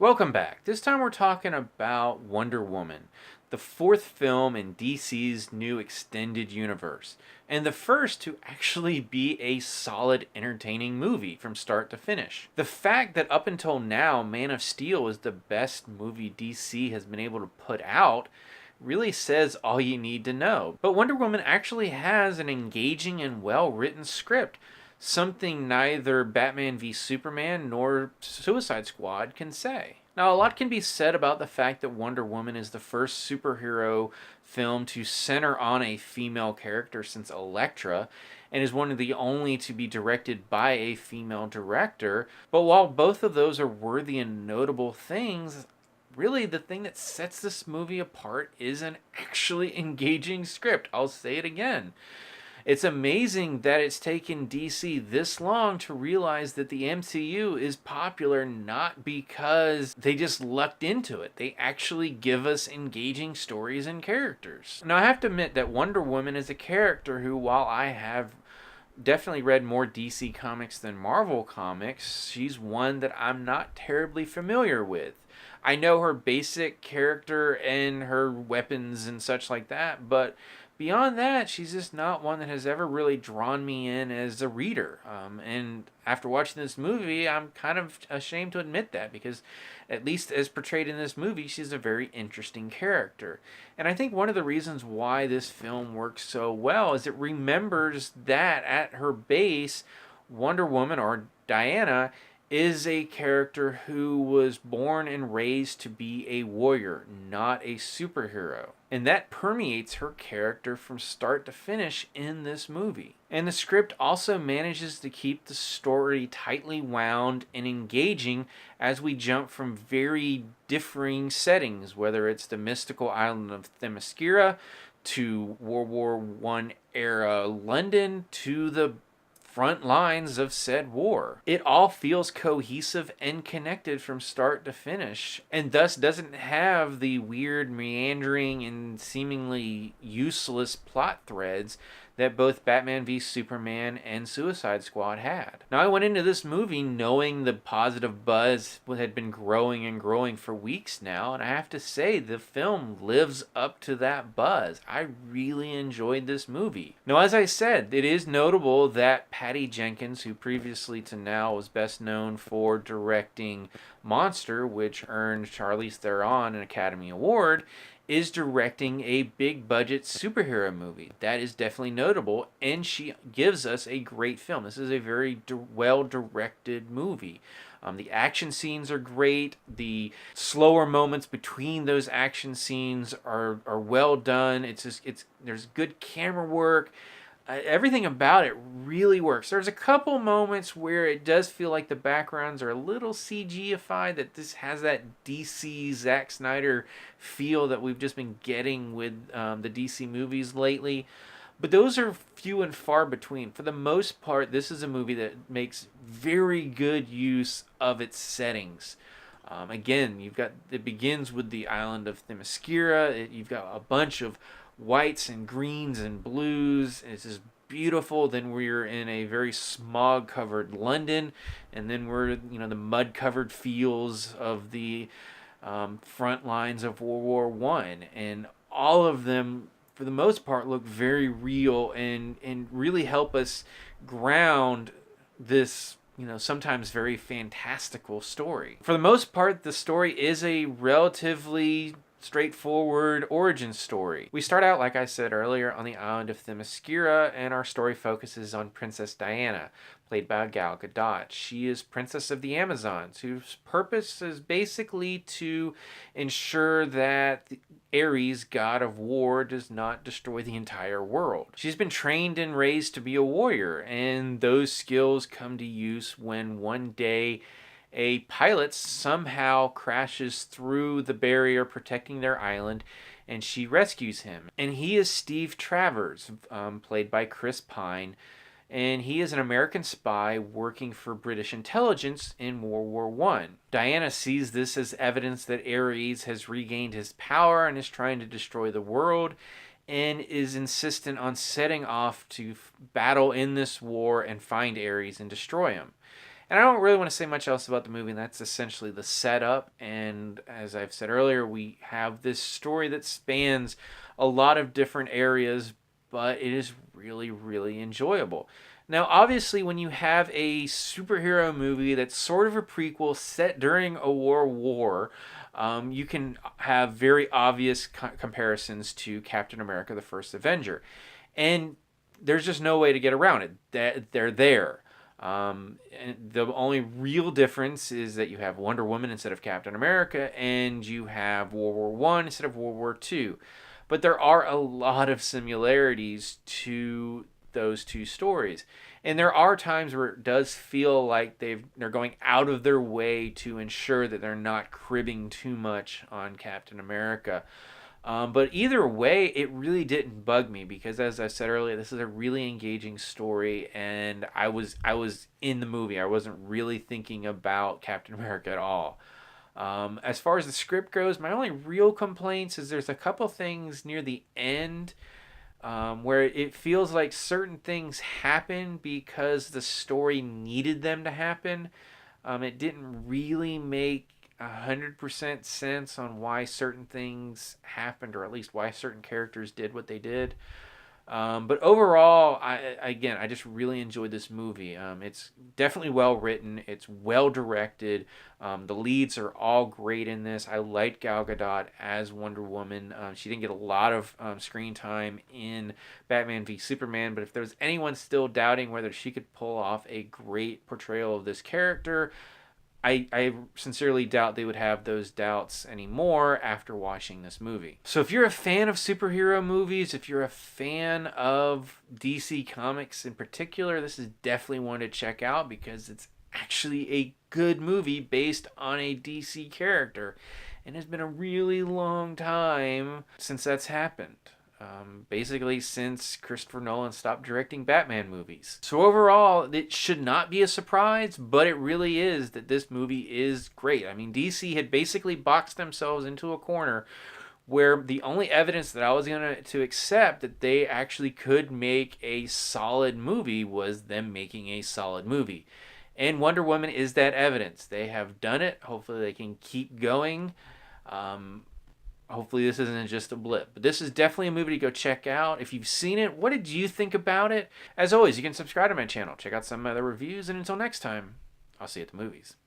Welcome back. This time we're talking about Wonder Woman, the fourth film in DC's new extended universe, and the first to actually be a solid, entertaining movie from start to finish. The fact that up until now, Man of Steel is the best movie DC has been able to put out really says all you need to know. But Wonder Woman actually has an engaging and well-written script, something neither Batman v Superman nor Suicide Squad can say. Now, a lot can be said about the fact that Wonder Woman is the first superhero film to center on a female character since Elektra, and is one of the only to be directed by a female director. But while both of those are worthy and notable things, really the thing that sets this movie apart is an actually engaging script. I'll say it again. It's amazing that it's taken DC this long to realize that the MCU is popular not because they just lucked into it. They actually give us engaging stories and characters. Now, I have to admit that Wonder Woman is a character who, while I have definitely read more DC comics than Marvel comics, she's one that I'm not terribly familiar with. I know her basic character and her weapons and such like that, but beyond that, she's just not one that has ever really drawn me in as a reader. And after watching this movie, I'm kind of ashamed to admit that, because at least as portrayed in this movie, she's a very interesting character. And I think one of the reasons why this film works so well is it remembers that at her base, Wonder Woman, or Diana, is a character who was born and raised to be a warrior, not a superhero. And that permeates her character from start to finish in this movie. And the script also manages to keep the story tightly wound and engaging as we jump from very differing settings, whether it's the mystical island of Themyscira, to World War I era London, to the front lines of said war. It all feels cohesive and connected from start to finish, and thus doesn't have the weird, meandering, and seemingly useless plot threads that both Batman v Superman and Suicide Squad had. Now, I went into this movie knowing the positive buzz had been growing and growing for weeks now, and I have to say the film lives up to that buzz. I really enjoyed this movie. Now, as I said, it is notable that Patty Jenkins, who previously to now was best known for directing Monster, which earned Charlize Theron an Academy Award, is directing a big budget superhero movie. That is definitely notable, and she gives us a great film. This is a very well directed movie. The action scenes are great. The slower moments between those action scenes are well done. There's good camera work. Everything about it really works. There's a couple moments where it does feel like the backgrounds are a little CG-ified, that this has that DC Zack Snyder feel that we've just been getting with the DC movies lately. But those are few and far between. For the most part, this is a movie that makes very good use of its settings. Again, it begins with the island of Themyscira. You've got a bunch of whites and greens and blues. It's just beautiful. Then we're in a very smog-covered London, and then we're the mud-covered fields of the front lines of World War One, and all of them, for the most part, look very real and really help us ground this sometimes very fantastical story. For the most part, the story is a relatively straightforward origin story. We start out, like I said earlier, on the island of Themyscira, and our story focuses on Princess Diana, played by Gal Gadot. She is Princess of the Amazons, whose purpose is basically to ensure that Ares, god of war, does not destroy the entire world. She's been trained and raised to be a warrior, and those skills come to use when one day a pilot somehow crashes through the barrier protecting their island, and she rescues him. And he is Steve Travers, played by Chris Pine, and he is an American spy working for British intelligence in World War One. Diana sees this as evidence that Ares has regained his power and is trying to destroy the world, and is insistent on setting off to battle in this war and find Ares and destroy him. And I don't really want to say much else about the movie. That's essentially the setup. And as I've said earlier, we have this story that spans a lot of different areas, but it is really, really enjoyable. Now, obviously, when you have a superhero movie that's sort of a prequel set during a war, you can have very obvious comparisons to Captain America: The First Avenger. And there's just no way to get around it. They're there. And the only real difference is that you have Wonder Woman instead of Captain America, and you have World War One instead of World War Two. But there are a lot of similarities to those two stories. And there are times where it does feel like they're going out of their way to ensure that they're not cribbing too much on Captain America. But either way, it really didn't bug me because, as I said earlier, this is a really engaging story, and I was in the movie. I wasn't really thinking about Captain America at all. As far as the script goes, my only real complaints is there's a couple things near the end where it feels like certain things happen because the story needed them to happen. It didn't really make 100% sense on why certain things happened, or at least why certain characters did what they did. But overall, I just really enjoyed this movie. It's definitely well written. It's well directed. The leads are all great in this. I liked Gal Gadot as Wonder Woman. She didn't get a lot of screen time in Batman v Superman, but if there was anyone still doubting whether she could pull off a great portrayal of this character, I sincerely doubt they would have those doubts anymore after watching this movie. So if you're a fan of superhero movies, if you're a fan of DC Comics in particular, this is definitely one to check out because it's actually a good movie based on a DC character. And it's been a really long time since that's happened. Basically since Christopher Nolan stopped directing Batman movies. So overall, it should not be a surprise, but it really is that this movie is great. I mean, DC had basically boxed themselves into a corner where the only evidence that I was going to accept that they actually could make a solid movie was them making a solid movie. And Wonder Woman is that evidence. They have done it. Hopefully they can keep going. Hopefully this isn't just a blip. But this is definitely a movie to go check out. If you've seen it, what did you think about it? As always, you can subscribe to my channel, check out some other reviews, and until next time, I'll see you at the movies.